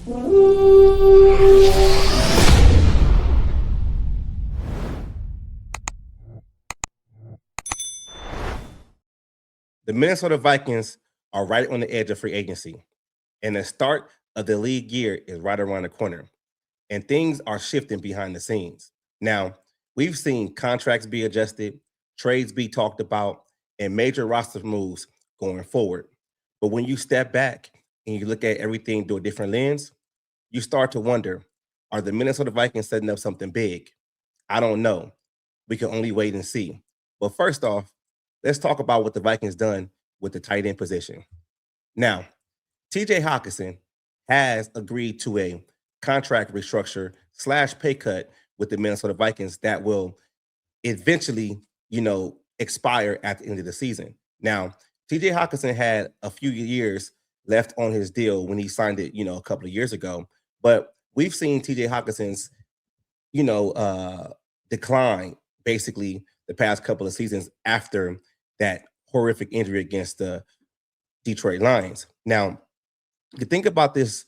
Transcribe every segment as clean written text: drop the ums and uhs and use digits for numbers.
The Minnesota Vikings are right on the edge of free agency, and the start of the league year is right around the corner, and things are shifting behind the scenes. Now, we've seen contracts be adjusted, trades be talked about, and major roster moves going forward. But when you step back and you look at everything through a different lens, you start to wonder, are the Minnesota Vikings setting up something big? I don't know. We can only wait and see. But first off, let's talk about what the Vikings done with the tight end position. Now, TJ Hockenson has agreed to a contract restructure slash pay cut with the Minnesota Vikings that will eventually, expire at the end of the season. Now, TJ Hockenson had a few years left on his deal when he signed it, a couple of years ago. But we've seen TJ Hawkinson's, decline basically the past couple of seasons after that horrific injury against the Detroit Lions. Now, the thing about this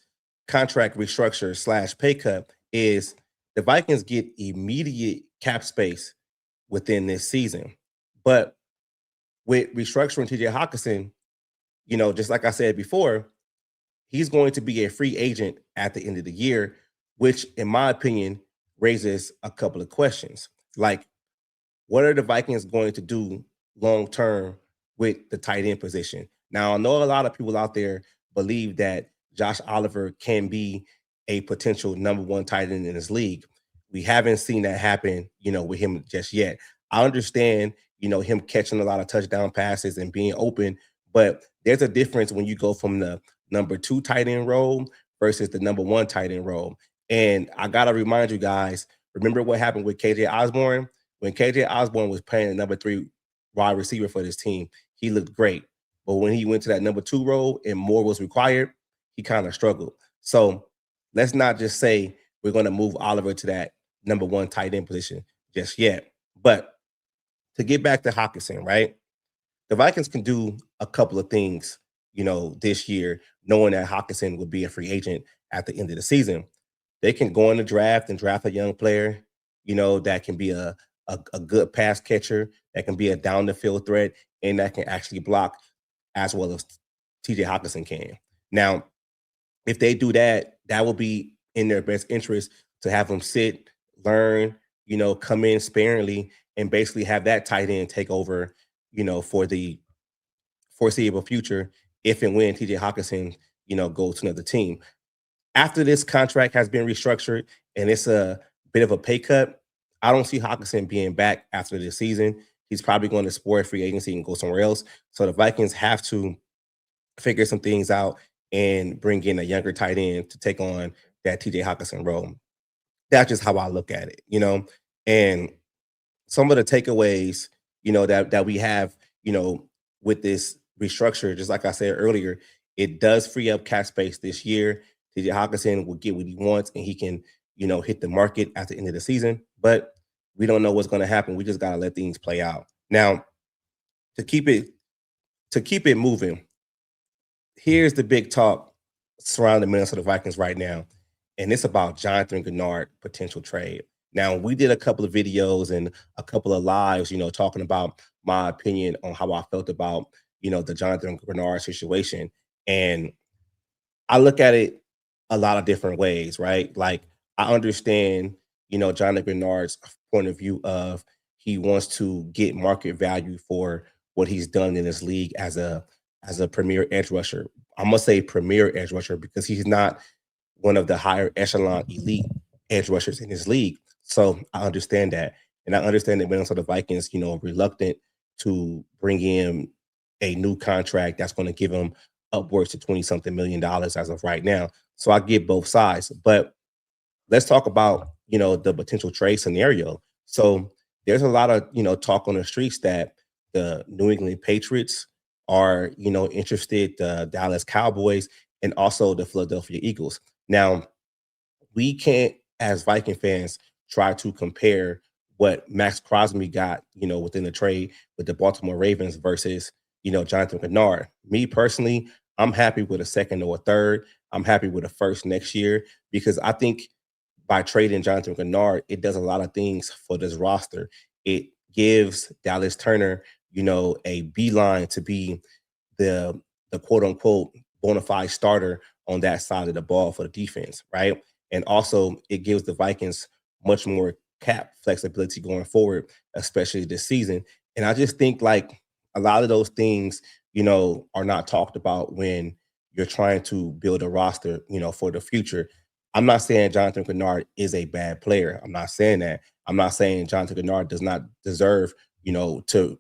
contract restructure slash pay cut is the Vikings get immediate cap space within this season. But with restructuring TJ Hockenson, just like I said before, he's going to be a free agent at the end of the year, which, in my opinion, raises a couple of questions. Like, what are the Vikings going to do long term with the tight end position? Now, I know a lot of people out there believe that Josh Oliver can be a potential number one tight end in this league. We haven't seen that happen, with him just yet. I understand, him catching a lot of touchdown passes and being open, but there's a difference when you go from the number 2 tight end role versus the number 1 tight end role. And I got to remind you guys, remember what happened with KJ Osborne? When KJ Osborne was playing the number 3 wide receiver for this team, he looked great. But when he went to that number 2 role and more was required, he kind of struggled. So let's not just say we're going to move Oliver to that number 1 tight end position just yet. But to get back to Hockenson, right? The Vikings can do a couple of things, this year, knowing that Hockenson would be a free agent at the end of the season. They can go in the draft and draft a young player, that can be a good pass catcher, that can be a down the field threat, and that can actually block as well as TJ Hockenson can. Now, if they do that, that will be in their best interest to have them sit, learn, come in sparingly and basically have that tight end take over, for the foreseeable future if and when TJ Hockenson, goes to another team. After this contract has been restructured and it's a bit of a pay cut, I don't see Hockenson being back after this season. He's probably going to explore free agency and go somewhere else. So the Vikings have to figure some things out and bring in a younger tight end to take on that TJ Hockenson role. That's just how I look at it, And some of the takeaways, that we have, with this restructure, just like I said earlier, it does free up cap space this year. TJ Hockenson will get what he wants and he can, hit the market at the end of the season. But we don't know what's going to happen. We just got to let things play out. Now, to keep it moving, here's the big talk surrounding the Minnesota Vikings right now, and it's about Jonathan Greenard potential trade. Now, we did a couple of videos and a couple of lives, talking about my opinion on how I felt about, the Jonathan Greenard situation. And I look at it a lot of different ways, right? Like, I understand, Jonathan Greenard's point of view of he wants to get market value for what he's done in this league as a premier edge rusher. I'm gonna say premier edge rusher because he's not one of the higher echelon elite edge rushers in this league. So I understand that. And I understand that Minnesota Vikings, reluctant to bring in a new contract that's going to give him upwards to 20-something million dollars as of right now. So I get both sides. But let's talk about, the potential trade scenario. So there's a lot of, talk on the streets that the New England Patriots are, interested, the Dallas Cowboys, and also the Philadelphia Eagles. Now, we can't, as Viking fans, try to compare what Max Crosby got, within the trade with the Baltimore Ravens versus, Jonathan Greenard. Me personally, I'm happy with a second or a third. I'm happy with a first next year because I think by trading Jonathan Greenard, it does a lot of things for this roster. It gives Dallas Turner, a beeline to be the quote unquote bona fide starter on that side of the ball for the defense, right? And also it gives the Vikings much more cap flexibility going forward, especially this season. And I just think like a lot of those things, are not talked about when you're trying to build a roster, for the future. I'm not saying Jonathan Greenard is a bad player. I'm not saying that. I'm not saying Jonathan Greenard does not deserve, to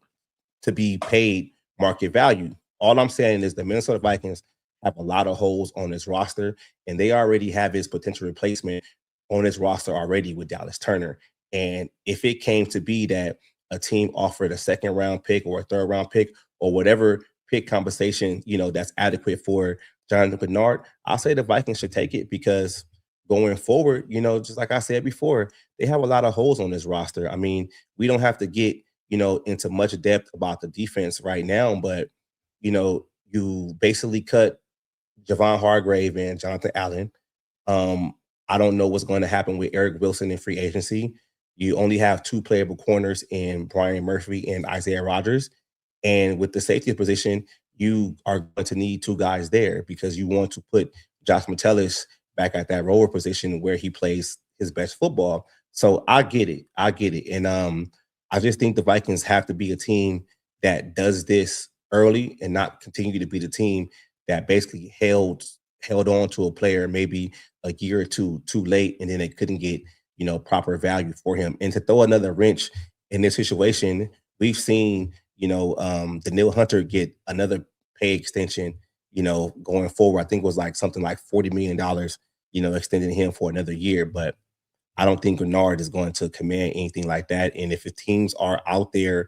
be paid market value. All I'm saying is the Minnesota Vikings have a lot of holes on this roster, and they already have his potential replacement on this roster already with Dallas Turner. And if it came to be that a team offered a second round pick or a third round pick or whatever pick compensation, that's adequate for Jonathan Greenard, I'll say the Vikings should take it because going forward, just like I said before, they have a lot of holes on this roster. I mean, we don't have to get into much depth about the defense right now, but you basically cut Javon Hargrave and Jonathan Allen. Um, I don't know what's going to happen with Eric Wilson in free agency. You only have two playable corners in Brian Murphy and Isaiah Rodgers. And with the safety position, you are going to need two guys there because you want to put Josh Metellus back at that rower position where he plays his best football. So I get it. I get it. And I just think the Vikings have to be a team that does this early and not continue to be the team that basically held on to a player maybe a year or two too late, and then they couldn't get proper value for him. And to throw another wrench in this situation, we've seen Daniil Hunter get another pay extension. Going forward, I think it was like something like $40 million. Extending him for another year, but I don't think Greenard is going to command anything like that. And if the teams are out there,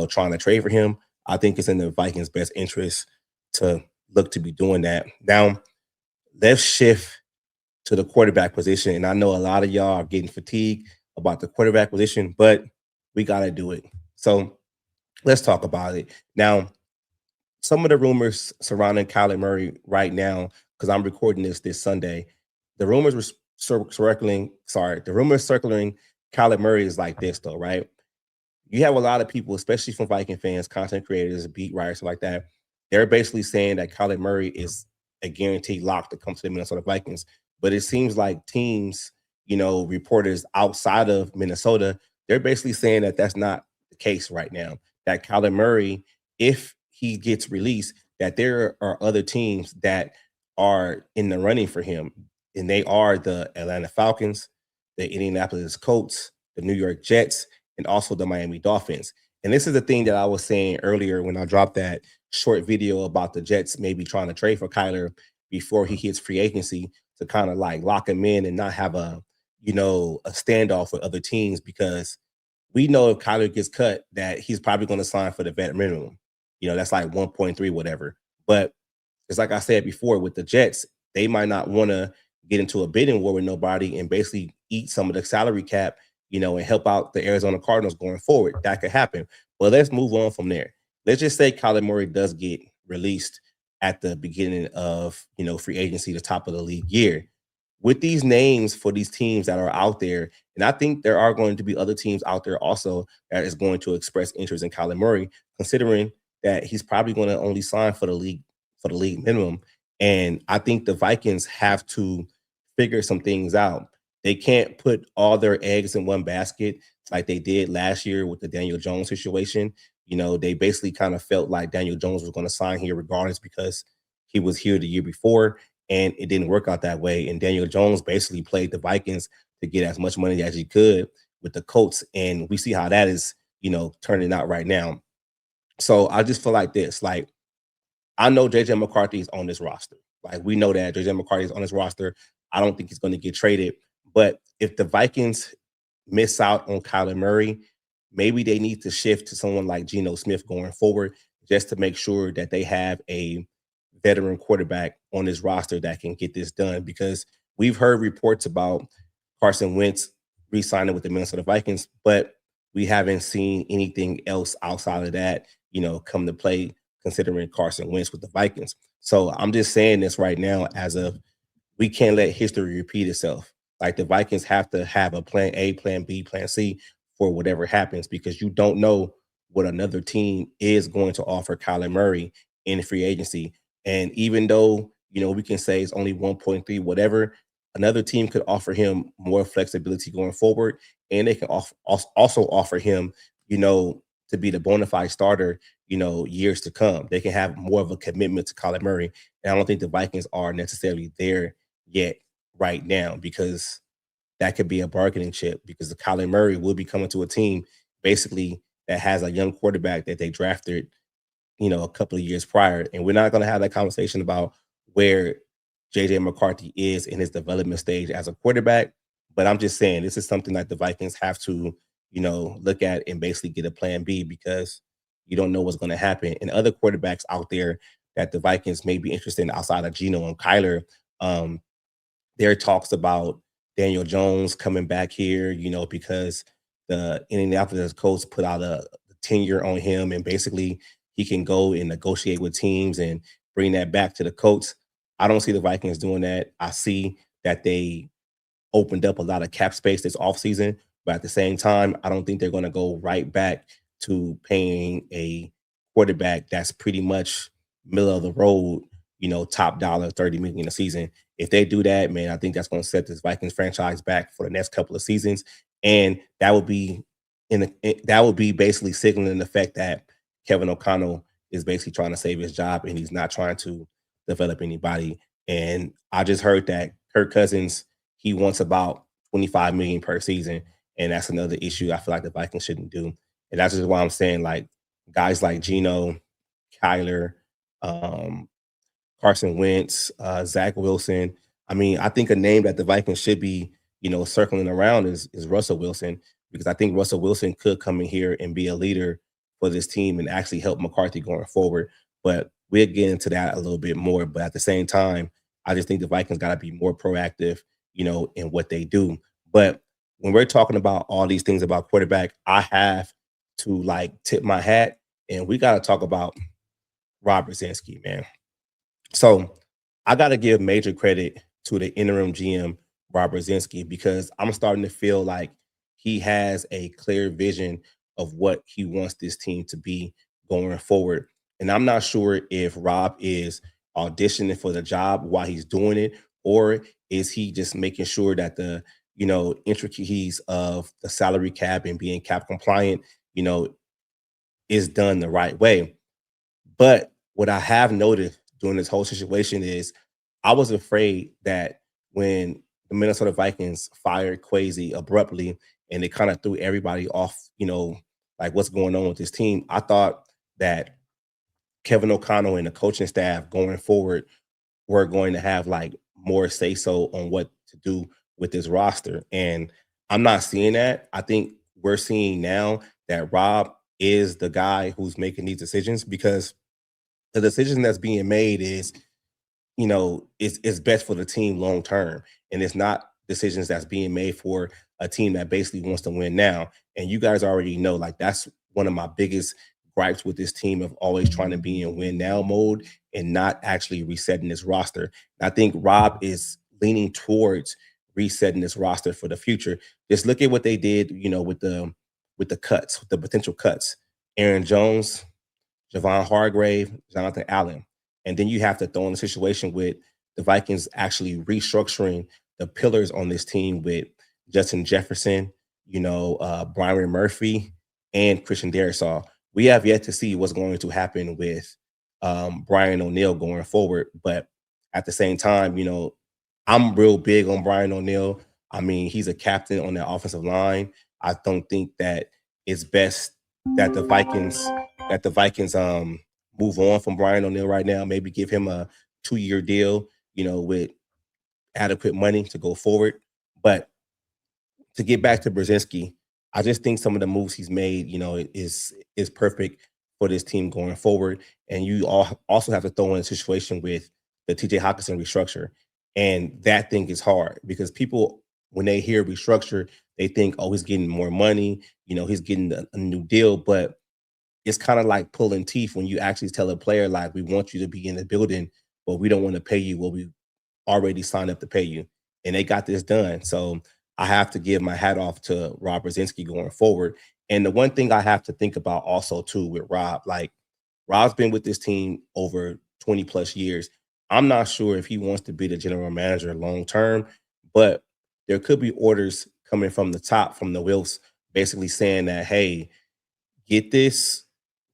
trying to trade for him, I think it's in the Vikings' best interest to look to be doing that. Now, let's shift to the quarterback position. And I know a lot of y'all are getting fatigued about the quarterback position, but we got to do it. So let's talk about it. Now, some of the rumors surrounding Kyler Murray right now, because I'm recording this Sunday, the rumors were the rumors circling Kyler Murray is like this though, right? You have a lot of people, especially from Viking fans, content creators, beat writers, like that. They're basically saying that Kyler Murray is a guaranteed lock to come to the Minnesota Vikings. But it seems like teams, reporters outside of Minnesota, they're basically saying that that's not the case right now. That Kyler Murray, if he gets released, that there are other teams that are in the running for him. And they are the Atlanta Falcons, the Indianapolis Colts, the New York Jets, and also the Miami Dolphins. And this is the thing that I was saying earlier when I dropped that short video about the Jets maybe trying to trade for Kyler before he hits free agency to kind of like lock him in and not have a standoff with other teams, because we know if Kyler gets cut that he's probably going to sign for the vet minimum. That's like 1.3 whatever. But it's like I said before with the Jets, they might not want to get into a bidding war with nobody and basically eat some of the salary cap, and help out the Arizona Cardinals going forward. That could happen. But let's move on from there. Let's just say Kyler Murray does get released at the beginning of, free agency, the top of the league year. With these names for these teams that are out there, and I think there are going to be other teams out there also that is going to express interest in Kyler Murray, considering that he's probably going to only sign for the league minimum. And I think the Vikings have to figure some things out. They can't put all their eggs in one basket like they did last year with the Daniel Jones situation. They basically kind of felt like Daniel Jones was going to sign here regardless because he was here the year before, and it didn't work out that way. And Daniel Jones basically played the Vikings to get as much money as he could with the Colts, and we see how that is, turning out right now. So I just feel like this, like, I know JJ McCarthy is on this roster. Like, we know that JJ McCarthy is on this roster. I don't think he's going to get traded. But if the Vikings miss out on Kyler Murray, maybe they need to shift to someone like Geno Smith going forward, just to make sure that they have a veteran quarterback on this roster that can get this done. Because we've heard reports about Carson Wentz re-signing with the Minnesota Vikings, but we haven't seen anything else outside of that, come to play considering Carson Wentz with the Vikings. So I'm just saying this right now as of we can't let history repeat itself. Like the Vikings have to have a plan A, plan B, plan C for whatever happens because you don't know what another team is going to offer Kyler Murray in free agency. And even though, we can say it's only 1.3, whatever, another team could offer him more flexibility going forward. And they can also offer him, to be the bona fide starter, years to come. They can have more of a commitment to Kyler Murray. And I don't think the Vikings are necessarily there yet right now because that could be a bargaining chip because the Kyler Murray will be coming to a team basically that has a young quarterback that they drafted, a couple of years prior. And we're not going to have that conversation about where JJ McCarthy is in his development stage as a quarterback. But I'm just saying this is something that the Vikings have to, look at and basically get a plan B because you don't know what's going to happen. And other quarterbacks out there that the Vikings may be interested in outside of Geno and Kyler, um, there are talks about Daniel Jones coming back here, because the Indianapolis Colts put out a tenure on him, and basically he can go and negotiate with teams and bring that back to the Colts. I don't see the Vikings doing that. I see that they opened up a lot of cap space this offseason, but at the same time, I don't think they're going to go right back to paying a quarterback that's pretty much middle of the road, top dollar, 30 million a season. If they do that, man, I think that's going to set this Vikings franchise back for the next couple of seasons. And that would be that would be basically signaling the fact that Kevin O'Connell is basically trying to save his job and he's not trying to develop anybody. And I just heard that Kirk Cousins, he wants about 25 million per season. And that's another issue I feel like the Vikings shouldn't do. And that's just why I'm saying like guys like Geno, Kyler, um, Carson Wentz, Zach Wilson. I mean, I think a name that the Vikings should be, circling around is Russell Wilson because I think Russell Wilson could come in here and be a leader for this team and actually help McCarthy going forward. But we'll get into that a little bit more. But at the same time, I just think the Vikings got to be more proactive, in what they do. But when we're talking about all these things about quarterback, I have to like tip my hat and we got to talk about Rob Brzezinski, man. So I got to give major credit to the interim GM, Rob Brzezinski, because I'm starting to feel like he has a clear vision of what he wants this team to be going forward. And I'm not sure if Rob is auditioning for the job while he's doing it, or is he just making sure that the, intricacies of the salary cap and being cap compliant, is done the right way. But what I have noticed during this whole situation is I was afraid that when the Minnesota Vikings fired Kwesi abruptly and they kind of threw everybody off, like what's going on with this team, I thought that Kevin O'Connell and the coaching staff going forward were going to have like more say so on what to do with this roster. And I'm not seeing that. I think we're seeing now that Rob is the guy who's making these decisions because the decision that's being made is, it's best for the team long term. And it's not decisions that's being made for a team that basically wants to win now. And you guys already know, like, that's one of my biggest gripes with this team of always trying to be in win now mode and not actually resetting this roster. And I think Rob is leaning towards resetting this roster for the future. Just look at what they did, with the cuts, the potential cuts. Aaron Jones, Javon Hargrave, Jonathan Allen. And then you have to throw in a situation with the Vikings actually restructuring the pillars on this team with Justin Jefferson, Brian Murphy, and Christian Darrisaw. We have yet to see what's going to happen with Brian O'Neill going forward. But at the same time, I'm real big on Brian O'Neill. I mean, he's a captain on that offensive line. I don't think that it's best that the Vikings move on from Brian O'Neill right now. Maybe give him a 2-year deal, with adequate money to go forward. But to get back to Brzezinski, I just think some of the moves he's made, is perfect for this team going forward. And you also have to throw in a situation with the TJ Hockenson restructure. And that thing is hard because people, when they hear restructure, they think, oh, he's getting more money, he's getting a new deal. But it's kind of like pulling teeth when you actually tell a player like, we want you to be in the building, but we don't want to pay you what we already signed up to pay you. And they got this done. So I have to give my hat off to Rob Brzezinski going forward. And the one thing I have to think about also too with Rob, like Rob's been with this team over 20 plus years. I'm not sure if he wants to be the general manager long term, but there could be orders coming from the top, from the Wilfs, basically saying that, hey, get this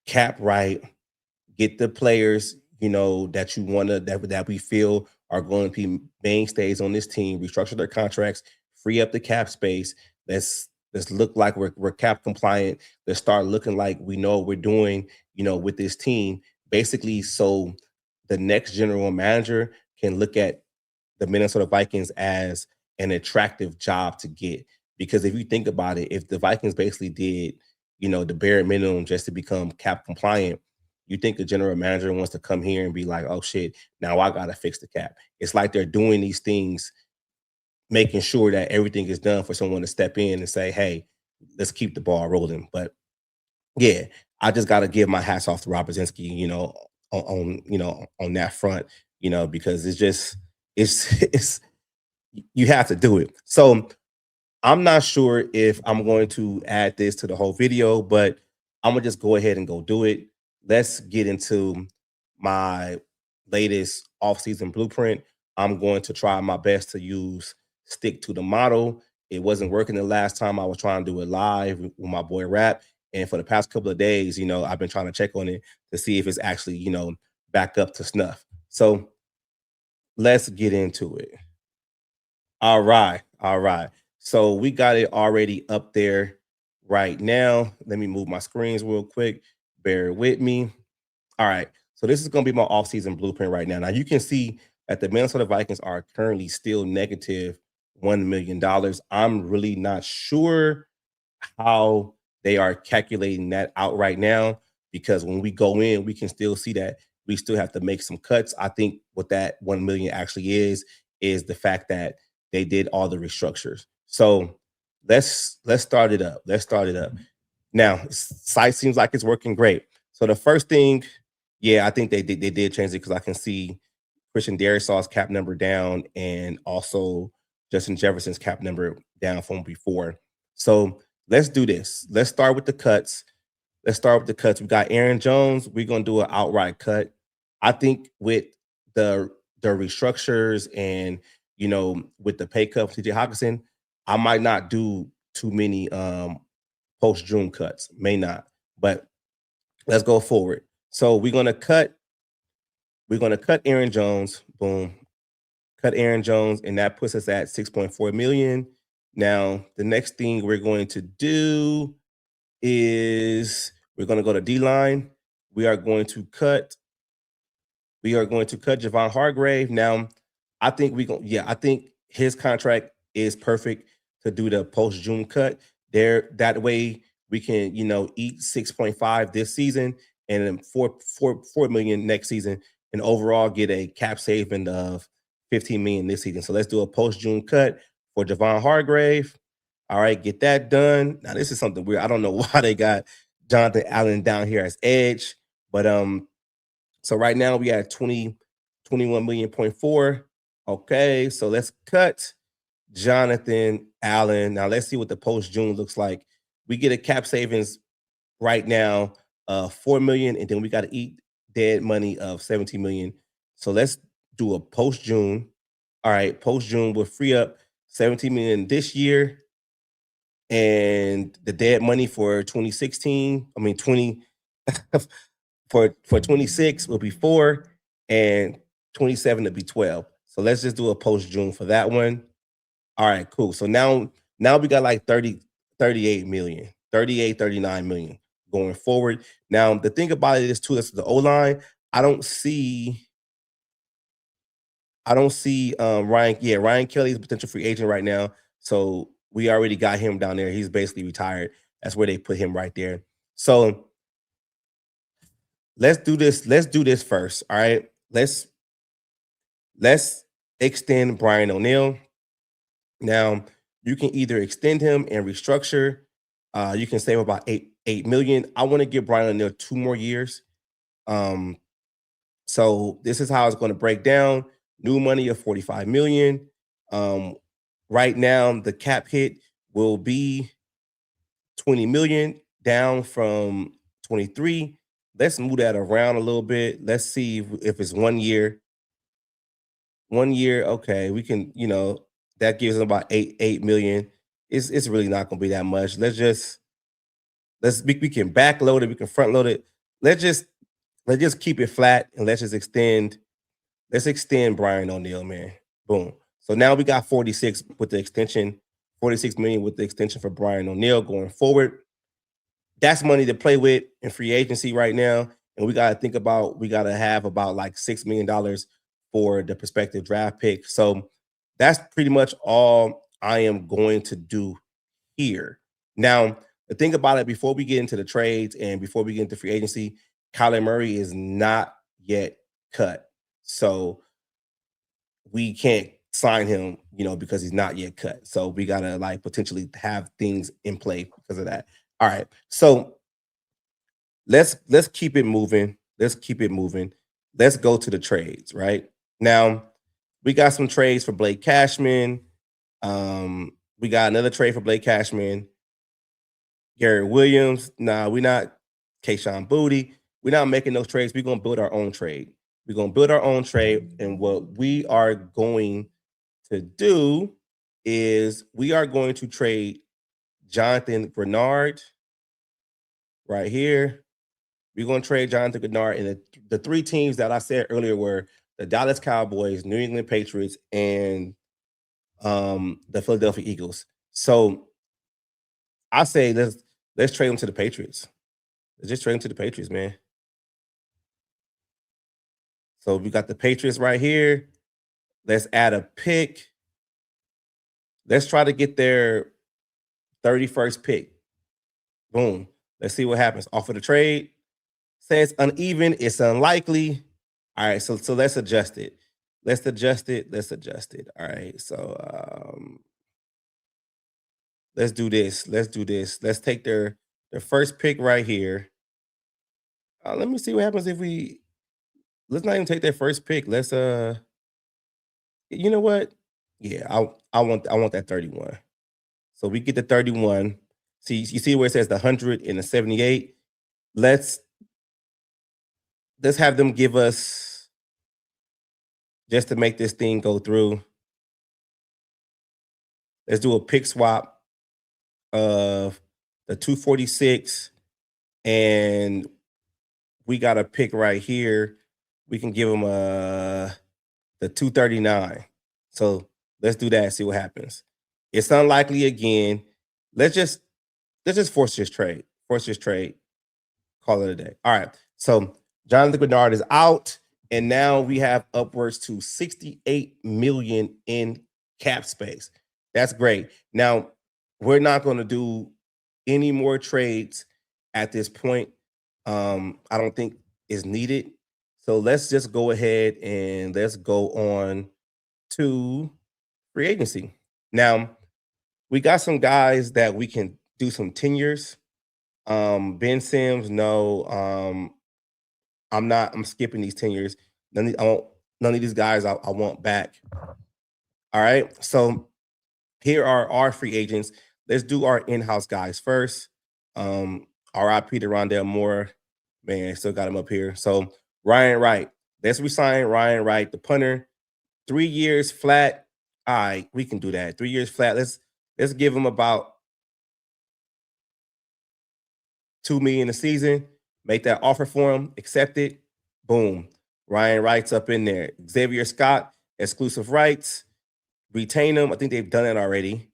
cap right, get the players, that you want to that we feel are going to be mainstays on this team, restructure their contracts, free up the cap space. Let's look like we're cap compliant. Let's start looking like we know what we're doing, with this team. Basically, so the next general manager can look at the Minnesota Vikings as an attractive job to get. Because if you think about it, if the Vikings basically did, the bare minimum just to become cap compliant, you think the general manager wants to come here and be like, oh shit, now I gotta fix the cap. It's like they're doing these things, making sure that everything is done for someone to step in and say, hey, let's keep the ball rolling. But yeah, I just gotta give my hats off to Rob Brzezinski, on that front, because it's you have to do it. So I'm not sure if I'm going to add this to the whole video, but I'm gonna just go ahead and go do it. Let's get into my latest offseason blueprint. I'm going to try my best to stick to the model. It wasn't working the last time I was trying to do it live with my boy Rap. And for the past couple of days, I've been trying to check on it to see if it's actually, back up to snuff. So let's get into it. All right. All right. So we got it already up there right now. Let me move my screens real quick. Bear with me. All right. So this is going to be my offseason blueprint right now. Now you can see that the Minnesota Vikings are currently still negative $1 million. I'm really not sure how they are calculating that out right now, because when we go in, we can still see that we still have to make some cuts. I think what that 1 million actually is the fact that they did all the restructures. So let's start it up. Let's start it up. Now, site seems like it's working great. So the first thing, yeah, I think they did change it, because I can see Christian Darrisaw's cap number down, and also Justin Jefferson's cap number down from before. So let's do this. Let's start with the cuts. Let's start with the cuts. We got Aaron Jones. We're gonna do an outright cut. I think with the restructures and with the pay cut for TJ Hockenson, I might not do too many post June cuts. May not, but let's go forward. So we're gonna cut Aaron Jones. Boom. Cut Aaron Jones, and that puts us at 6.4 million. Now, the next thing we're going to do is we're going to go to D line. We are going to cut Javon Hargrave. Now, I think his contract is perfect to do the post June cut. There, that way we can, eat 6.5 this season, and then 4 million next season, and overall get a cap saving of 15 million this season. So let's do a post June cut for Javon Hargrave. All right, get that done. Now, this is something weird. I don't know why they got Jonathan Allen down here as edge, but so right now we at 21 million point four. Okay, so let's cut Jonathan Allen. Now let's see what the post June looks like. We get a cap savings right now, 4 million, and then we got to eat dead money of 17 million. So let's do a post June. All right, post June will free up 17 million this year, and the dead money for 2016. I mean 20 for 26 will be 4, and 27 will be 12. So let's just do a post June for that one. All right, cool. So now we got like 38 million, 38, 39 million going forward. Now, the thing about it is too, that's the O-line. I don't see Ryan. Yeah, Ryan Kelly is a potential free agent right now. So we already got him down there. He's basically retired. That's where they put him right there. So let's do this. Let's do this first. All right. Let's extend Brian O'Neill. Now, you can either extend him and restructure. You can save about $8 million. I want to give Brian O'Neill 2 more years. So this is how it's going to break down. New money of 45 million. Right now, the cap hit will be 20 million, down from 23. Let's move that around a little bit. Let's see if it's 1 year. 1 year, okay, we can, that gives them about 8 million. It's really not going to be that much. We can backload it, we can front load it. Let's just keep it flat and let's extend Brian O'Neill, man. Boom. So now we got 46 with the extension, 46 million with the extension for Brian O'Neill going forward. That's money to play with in free agency right now. And we got to have about like $6 million for the prospective draft pick. So that's pretty much all I am going to do here. Now, the thing about it, before we get into the trades and before we get into free agency, Kyler Murray is not yet cut. So we can't sign him, because he's not yet cut. So we got to like potentially have things in play because of that. All right. So let's keep it moving. Let's keep it moving. Let's go to the trades, right? Now, we got some trades for Blake Cashman. We got another trade for Blake Cashman. Garrett Williams. Nah, we're not. Kayshon Boutte. We're not making those trades. We're going to build our own trade. We're going to build our own trade. And what we are going to do is we are going to trade Jonathan Greenard right here. We're going to trade Jonathan Greenard. And the 3 teams that I said earlier were the Dallas Cowboys, New England Patriots, and the Philadelphia Eagles. So I say let's trade them to the Patriots. Let's just trade them to the Patriots, man. So we got the Patriots right here. Let's add a pick. Let's try to get their 31st pick. Boom. Let's see what happens. Offer the trade. Says uneven. It's unlikely. All right. So let's adjust it. Let's adjust it. All right. So let's do this. Let's take their first pick right here. Let me see what happens if let's not even take their first pick. Let's you know what? Yeah, I want that 31. So we get the 31. See, you see where it says the 100 and the 78. Let's have them give us, just to make this thing go through. Let's do a pick swap of the 246, and we got a pick right here. We can give them the 239. So let's do that. See what happens. It's unlikely again. Let's just force this trade. Call it a day. All right. So Jonathan Greenard is out, and now we have upwards to 68 million in cap space. That's great. Now we're not going to do any more trades at this point. I don't think is needed. So let's just go ahead and let's go on to free agency. Now, we got some guys that we can do some tenures. Ben Sims, no. I'm skipping these tenures. None of these guys I want back. All right. So here are our free agents. Let's do our in-house guys first. RIP to Rondale Moore. Man, still got him up here. So Ryan Wright. Let's resign Ryan Wright, the punter. 3 years flat. All right, we can do that. 3 years flat. Let's give him about $2 million a season. Make that offer for him. Accept it. Boom. Ryan Wright's up in there. Xavier Scott, exclusive rights. Retain him. I think they've done it already.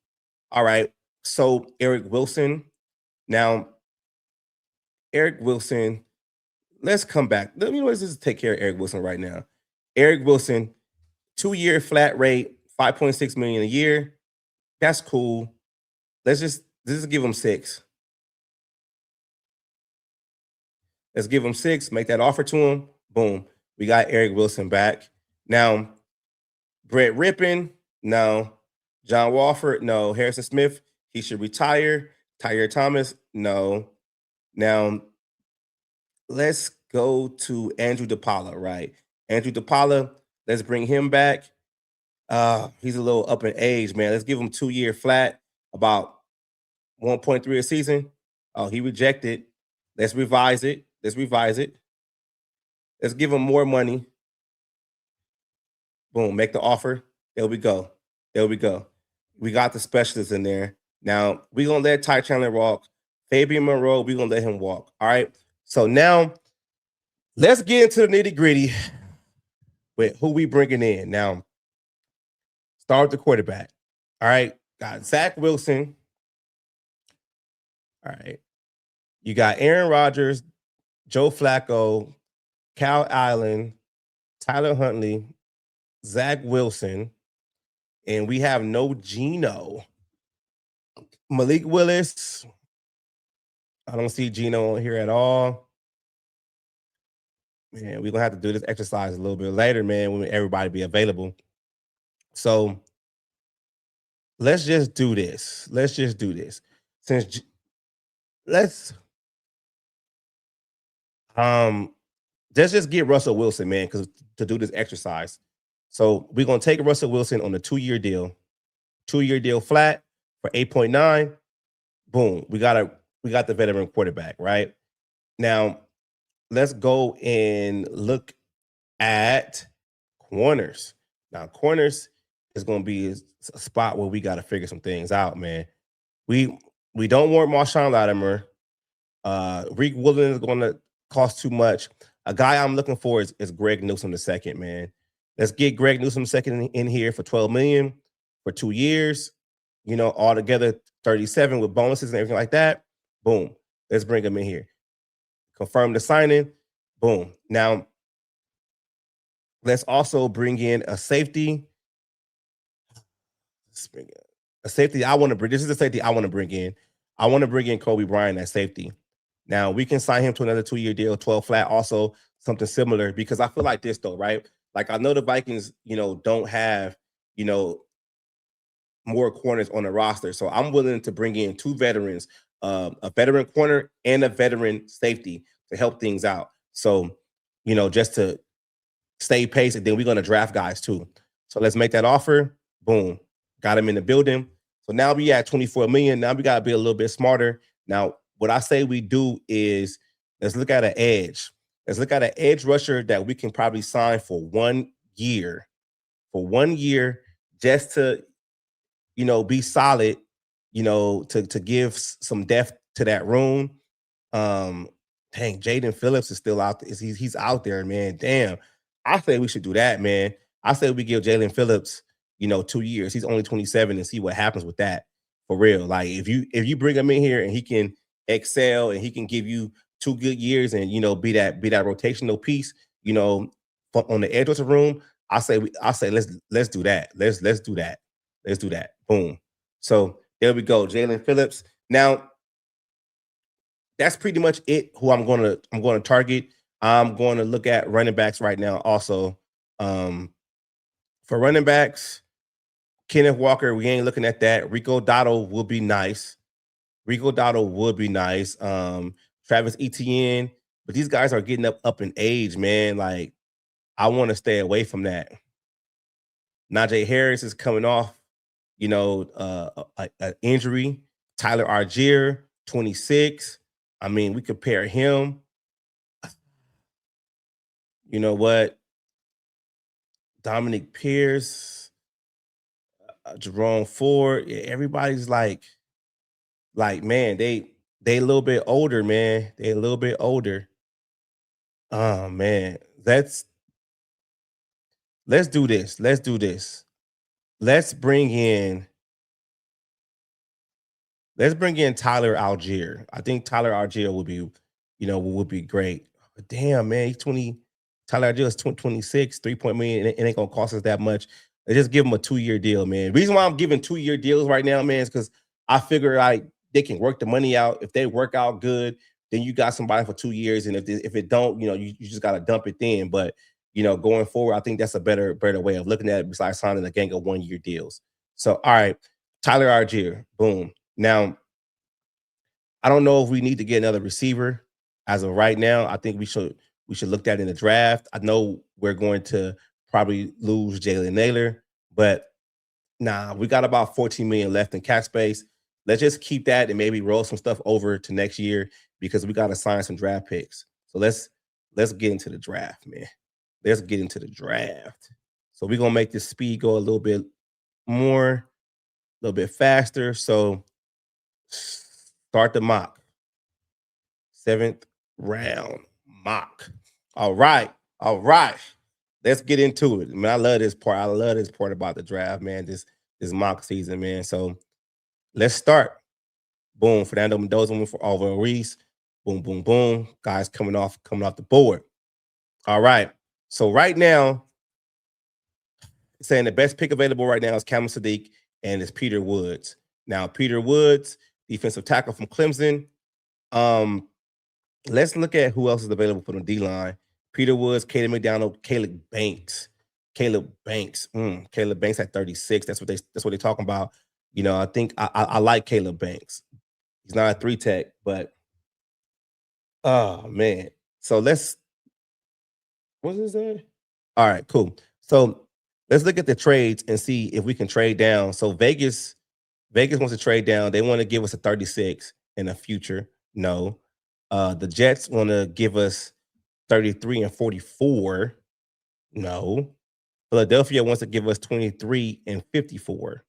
All right. So Eric Wilson. Now, Eric Wilson, let's come back. Let's just take care of Eric Wilson right now. Eric Wilson, 2-year flat rate, 5.6 million a year. That's cool. Let's just give him 6. Let's give him 6. Make that offer to him. Boom. We got Eric Wilson back. Now, Brett Rippon, no. John Walford, no. Harrison Smith, he should retire. Tyre Thomas, no. Now, let's go to Andrew DePaula, right? Andrew DePaula, let's bring him back. He's a little up in age, man. Let's give him 2-year flat, about 1.3 a season. Oh, he rejected. Let's revise it. Let's revise it. Let's give him more money. Boom, make the offer. There we go. There we go. We got the specialists in there. Now we're gonna let Ty Chandler walk. Fabian Monroe, we're gonna let him walk. All right. So now let's get into the nitty-gritty with who we bringing in. Now, start with the quarterback. All right. Got Zach Wilson. All right. You got Aaron Rodgers, Joe Flacco, Cal Allen, Tyler Huntley, Zach Wilson, and we have no Geno. Malik Willis. I don't see Geno on here at all. Man, we're gonna have to do this exercise a little bit later, man, when everybody be available. So let's just do this. Let's just do this. Let's let's just get Russell Wilson, man, because to do this exercise. So we're gonna take Russell Wilson on a 2-year deal, 2-year deal flat for 8.9. Boom. We got the veteran quarterback, right? Now let's go and look at corners. Now, corners is going to be a spot where we got to figure some things out, man. We don't want Marshawn Lattimore. Reek Williams is going to cost too much. A guy I'm looking for is Greg Newsome II, man. Let's get Greg Newsome II in here for $12 million for 2 years. You know, altogether 37 with bonuses and everything like that. Boom. Let's bring him in here. Confirm the signing. Boom. Now, let's also bring in a safety. Let's bring in a safety I want to bring. This is a safety I want to bring in. I want to bring in Kobe Bryant at safety. Now, we can sign him to another 2-year deal, 12 flat, also something similar, because I feel like this, though, right? Like, I know the Vikings, don't have, more corners on the roster. So I'm willing to bring in 2 veterans, a veteran corner and a veteran safety to help things out. So, just to stay pace, and then we're going to draft guys too. So let's make that offer. Boom. Got him in the building. So now we at 24 million. Now we got to be a little bit smarter. Now, what I say we do is let's look at an edge. Let's look at an edge rusher that we can probably sign for 1 year. For 1 year, just to, be solid, to give some depth to that room. Dang, Jaden Phillips is still out there. He's out there, man. Damn. I say we should do that, man. I say we give Jalen Phillips, 2 years. He's only 27 and see what happens with that. For real. Like if you bring him in here and he can excel and he can give you 2 good years and be that rotational piece, on the edge of the room, I say let's do that. Let's do that. Let's do that. Boom. So there we go. Jalen Phillips. Now that's pretty much it. Who I'm gonna target. I'm going to look at running backs right now. Also, for running backs, Kenneth Walker. We ain't looking at that. Rico Dotto would be nice. Travis Etienne, but these guys are getting up in age, man. Like I want to stay away from that. Najee Harris is coming off, an injury. Tyler Argier, 26. I mean, we compare him. You know what? Dominic Pierce, Jerome Ford. Yeah, everybody's like, man, they a little bit older, man. They a little bit older. Oh man, let's do this. Let's do this. Let's bring in Tyler Algier. I think Tyler Algier would be great. But damn, man, he's 20. Tyler Algier is 26, 3 million. It ain't gonna cost us that much. Let's just give him a 2-year deal, man. Reason why I'm giving 2-year deals right now, man, is because I figure they can work the money out. If they work out good, then you got somebody for 2 years. And if it don't, you just gotta dump it then. But going forward, I think that's a better way of looking at it besides signing a gang of 1-year deals. So all right, Tyler Algier, boom. Now I don't know if we need to get another receiver as of right now. I think we should look at in the draft. I know we're going to probably lose Jalen Naylor, but nah, we got about 14 million left in cap space. Let's just keep that and maybe roll some stuff over to next year because we got to sign some draft picks. So let's get into the draft, man. Let's get into the draft. So we're gonna make this speed go a little bit more, a little bit faster. So start the mock. 7th round mock. All right. All right. Let's get into it. Man, I love this part. I love this part about the draft, man. This mock season, man. So let's start. Boom. Fernando Mendoza went for Alvaro Reese. Boom, boom, boom. Guys coming off the board. All right. So right now, saying the best pick available right now is Cameron Sadiq and it's Peter Woods. Now, Peter Woods, defensive tackle from Clemson. Let's look at who else is available for the D line. Peter Woods, Caleb McDonald, Caleb Banks. Caleb Banks. Caleb Banks at 36. That's what they're talking about. You know, I think I like Caleb Banks. He's not a 3-tech, but oh man. So what is that? All right, cool. So let's look at the trades and see if we can trade down. So Vegas wants to trade down. They want to give us a 36 in the future. No. The Jets want to give us 33 and 44. No. Philadelphia wants to give us 23 and 54.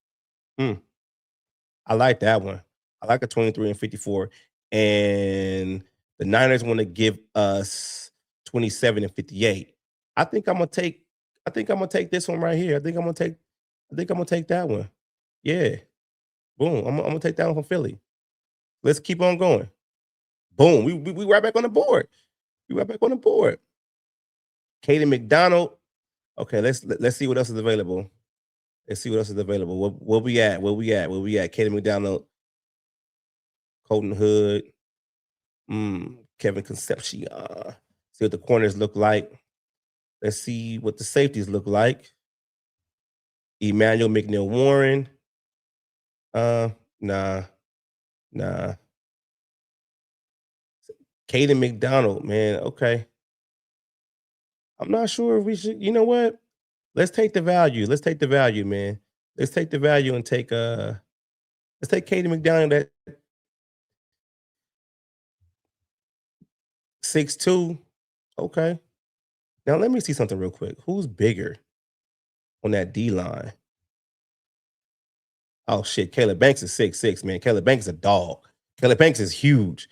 I like that one. I like a 23 and 54. And the Niners want to give us 27 and 58. I think I'm gonna take this one right here. I think I'm gonna take that one. Yeah. Boom. I'm gonna take that one from Philly. Let's keep on going. Boom. We right back on the board. We right back on the board. Kaden McDonald. Okay, let's see what else is available. Let's see what else is available. Where we at? Kaden McDonald, Colton Hood, Kevin Concepcion. See what the corners look like. Let's see what the safeties look like. Emmanuel McNeil Warren. Nah. Kaden McDonald, man. Okay. I'm not sure if we should. You know what? Let's take the value. Let's take the value, man. Let's take the value and let's take Kaden McDonald at 6'2". Okay. Now let me see something real quick. Who's bigger on that D line? Oh shit, Caleb Banks is 6'6", man. Caleb Banks is a dog. Caleb Banks is huge.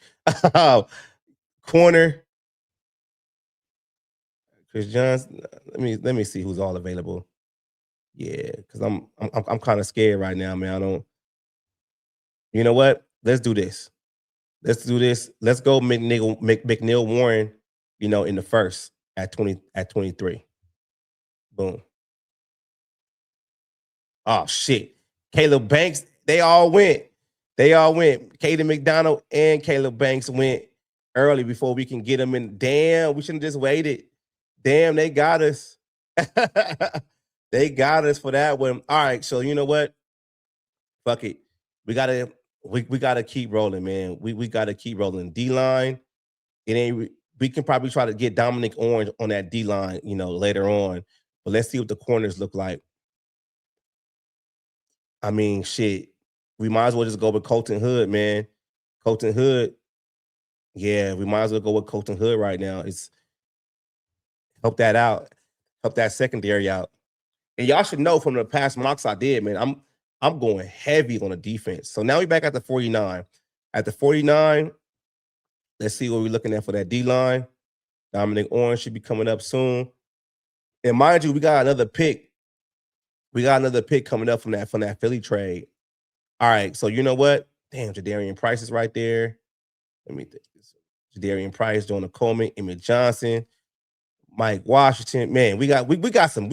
Corner. Chris Johnson. Let me see who's all available. Yeah, because I'm kind of scared right now, man. I don't. You know what? Let's do this. Let's do this. Let's go McNeil Warren, in the first at 23. Boom. Oh shit. Caleb Banks, they all went. Caden McDonald and Caleb Banks went early before we can get them in. Damn, we shouldn't just waited. Damn, they got us. They got us for that one. All right, so you know what? Fuck it. We gotta keep rolling, man. We gotta keep rolling. D line. We can probably try to get Dominic Orange on that D line, later on. But let's see what the corners look like. I mean, shit. We might as well just go with Colton Hood, man. Colton Hood. Yeah, we might as well go with Colton Hood right now. It's help that out. Help that secondary out. And y'all should know from the past mocks I did, man, I'm going heavy on the defense. So now we're back at the 49. At the 49, let's see what we're looking at for that D line. Dominic Orange should be coming up soon. And mind you, we got another pick. We got another pick coming up from that Philly trade. All right, so you know what? Damn, Jadarian Price is right there. Let me think. Jadarian Price, Jonah Coleman, Emmett Johnson, Mike Washington. Man, we got some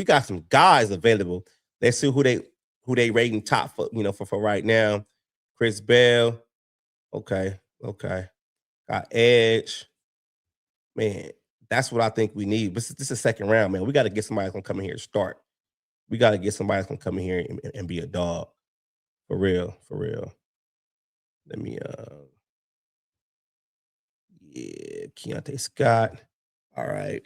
guys available. Let's see who they rating top for right now. Chris Bell. Okay. Got Edge. Man, that's what I think we need. This is a second round, man. We got to get somebody that's gonna come in here and start. We got to get somebody that's gonna come in here and be a dog. For real. Let me Yeah, Keontae Scott. All right.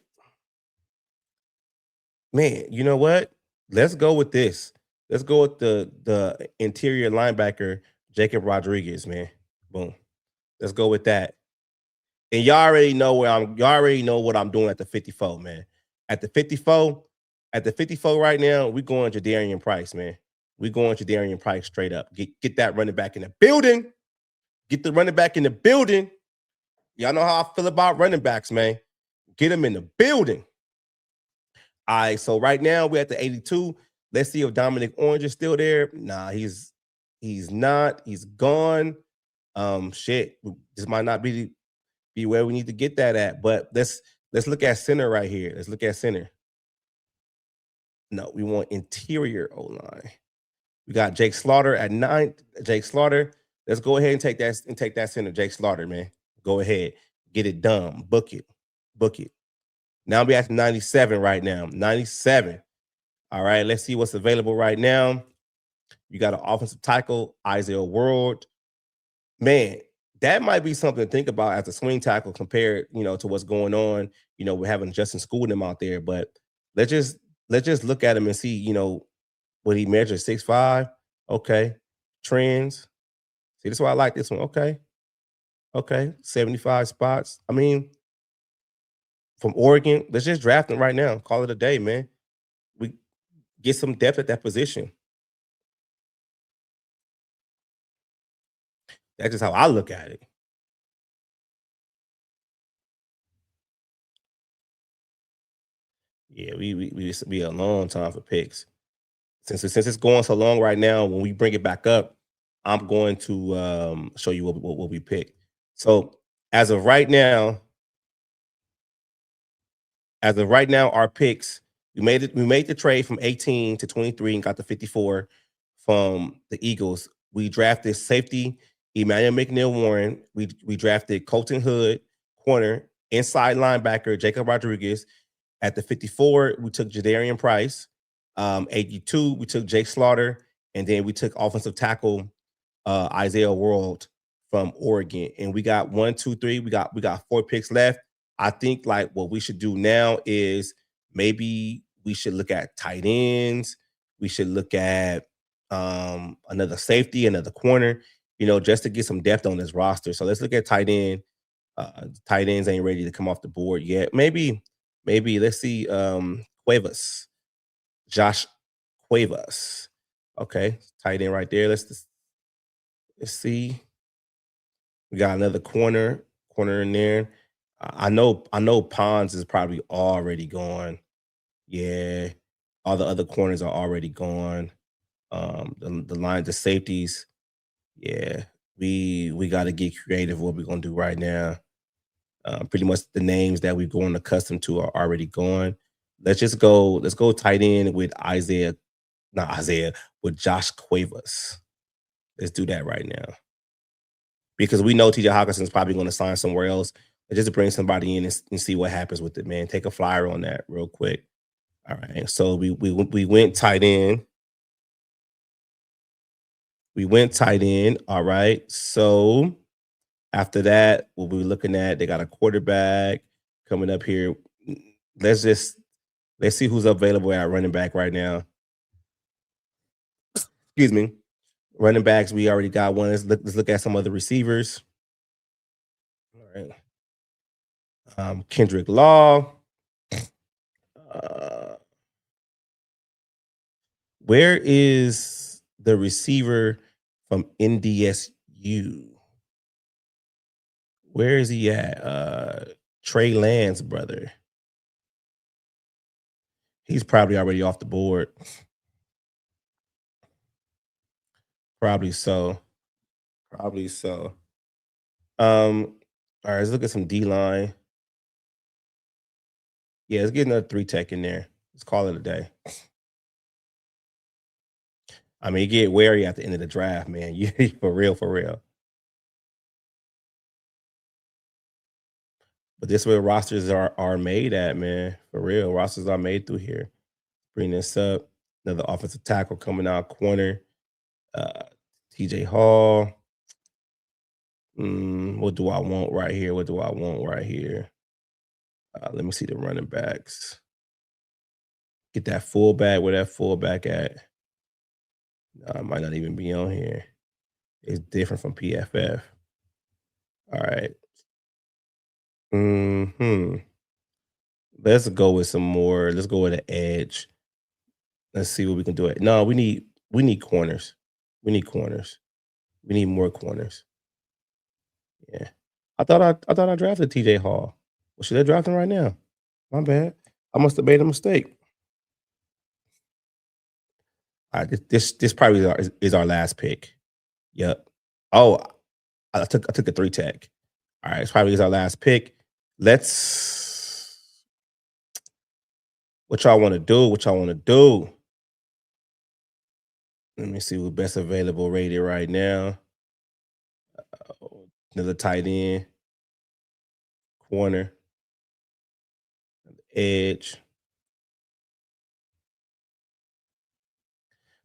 Man, you know what? Let's go with this. Let's go with the interior linebacker, Jacob Rodriguez, man. Boom. Let's go with that. And y'all already know what I'm doing at the 54, man. At the 54, at the 54 right now, we going Jadarian Price, man. We going Jadarian Price straight up. Get that running back in the building. Get the running back in the building. Y'all know how I feel about running backs, man. Get them in the building. All right, so right now we're at the 82. Let's see if Dominic Orange is still there. Nah, he's not. He's gone. Shit, this might not be where we need to get that at. But let's look at center right here. Let's look at center. No, we want interior O line. We got Jake Slaughter at 9. Jake Slaughter. Let's go ahead and take that center. Jake Slaughter, man. Go ahead, get it done. Book it, book it. Now we at 97 right now. 97. All right, let's see what's available right now. You got an offensive tackle, Isaiah World. Man, that might be something to think about as a swing tackle compared, to what's going on. We're having Justin Schooling out there, but let's just look at him and see, what he measures 6'5". Okay. Trends. See, that's why I like this one. Okay. Okay. 75 spots. I mean, from Oregon, let's just draft him right now. Call it a day, man. We get some depth at that position. That's just how I look at it. Yeah, we be a long time for picks. Since it's going so long right now, when we bring it back up, I'm going to show you what we pick. So as of right now, our picks, we made it. We made the trade from 18 to 23 and got the 54 from the Eagles. We drafted safety Emmanuel McNeil Warren. We drafted Colton Hood, corner, inside linebacker Jacob Rodriguez. At the 54, we took Jadarian Price. 82, we took Jake Slaughter, and then we took offensive tackle Isaiah World from Oregon. And we got 1, 2, 3. We got 4 picks left. I think like what we should do now is maybe we should look at tight ends. We should look at another safety, another corner, just to get some depth on this roster. So let's look at tight end. Tight ends ain't ready to come off the board yet. Maybe let's see Cuevas. Josh Cuevas. Okay, tight end right there. Let's see. We got another corner in there. I know Pons is probably already gone. Yeah, all the other corners are already gone. The safeties. Yeah, we got to get creative. What we're gonna do right now? Pretty much the names that we've grown accustomed to are already gone. Let's go tight end with with Josh Cuevas. Let's do that right now. Because we know TJ Hockenson is probably going to sign somewhere else. Let's just bring somebody in and see what happens with it, man. Take a flyer on that real quick. All right. So we went tight end. We went tight end. All right. So after that, what we're looking at, they got a quarterback coming up here. Let's see who's available at running back right now. Excuse me. Running backs, we already got one. Let's look at some other receivers. All right. Kendrick Law. Uh, where is the receiver from NDSU? Where is he at? Trey Lance, brother. He's probably already off the board. Probably so. Probably so. All right, let's look at some D line. Yeah, let's get another 3 tech in there. Let's call it a day. I mean, you get wary at the end of the draft, man. You for real, for real. But this is where rosters are made at, man. For real, rosters are made through here. Bring this up. Another offensive tackle coming out corner. Uh, TJ Hall. What do I want right here? What do I want right here? Let me see the running backs. Get that fullback. Where that fullback at? It might not even be on here. It's different from PFF. All right. Let's go with some more. Let's go with an edge. Let's see what we can do. It. No, we need corners. We need corners. We need more corners. Yeah. I thought I drafted TJ Hall. Well, should I draft him right now? My bad. I must have made a mistake. All right, this probably is our last pick. Yep. Oh, I took a 3 tech. All right, it's probably is our last pick. Let's what y'all want to do? What y'all want to do? Let me see who's best available rated right now. Another tight end, corner, edge.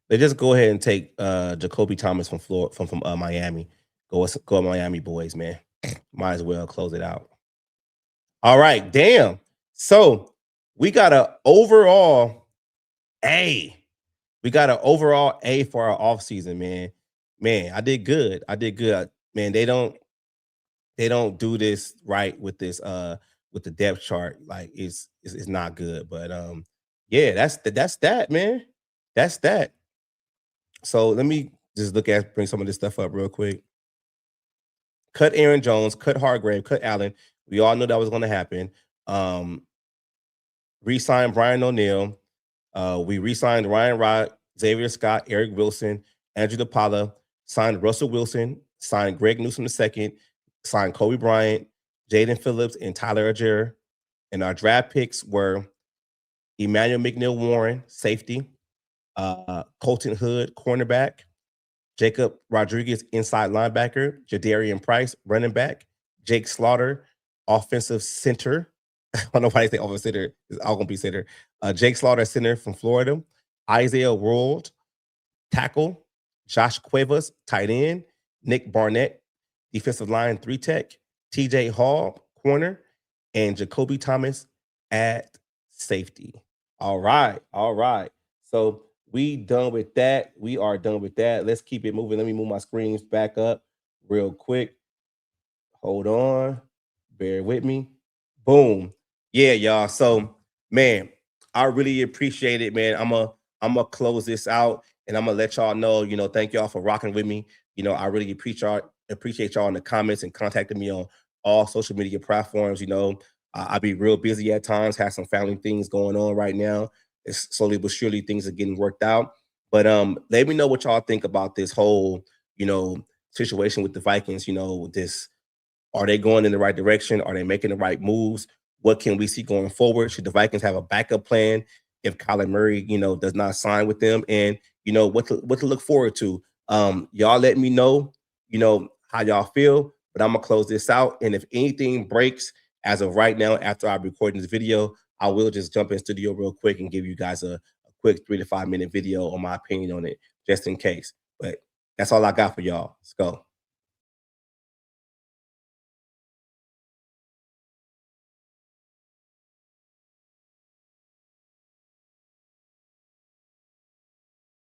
They just go ahead and take Jacoby Thomas from Florida from Miami. Go Miami boys, man. Might as well close it out. All right, damn. So we got an overall A. We got an overall A for our offseason, man. Man, I did good. I did good. Man, they don't do this right with the depth chart. Like it's not good. But yeah, that's that, man. That's that. So let me just bring some of this stuff up real quick. Cut Aaron Jones, cut Hargrave, cut Allen. We all knew that was going to happen. Re-signed Brian O'Neill. We re-signed Ryan Rod, Xavier Scott, Eric Wilson, Andrew DePaula, signed Russell Wilson, signed Greg Newsome II, signed Kobe Bryant, Jaden Phillips, and Tyler Algier. And our draft picks were Emmanuel McNeil Warren, safety, Colton Hood, cornerback, Jacob Rodriguez, inside linebacker, Jadarian Price, running back, Jake Slaughter, offensive center. I don't know why they say offensive center. It's all going to be center. Jake Slaughter, center from Florida, Isaiah World, tackle, Josh Cuevas, tight end, Nick Barnett, defensive line 3 tech, TJ Hall, corner, and Jacoby Thomas at safety. All right. All right. So we done with that. We are done with that. Let's keep it moving. Let me move my screens back up real quick. Hold on. Bear with me. Boom. Yeah, y'all. So, man, I really appreciate it, man. I'm gonna close this out and I'm gonna let y'all know, thank y'all for rocking with me. I really appreciate y'all in the comments and contacting me on all social media platforms. I be real busy at times, have some family things going on right now. It's slowly but surely things are getting worked out. But let me know what y'all think about this whole, situation with the Vikings, this are they going in the right direction? Are they making the right moves? What can we see going forward? Should the Vikings have a backup plan if Kyler Murray, does not sign with them? And what to look forward to? Y'all let me know, how y'all feel. But I'm gonna close this out. And if anything breaks as of right now, after I'm recording this video, I will just jump in studio real quick and give you guys a quick 3 to 5 minute video on my opinion on it, just in case. But that's all I got for y'all. Let's go.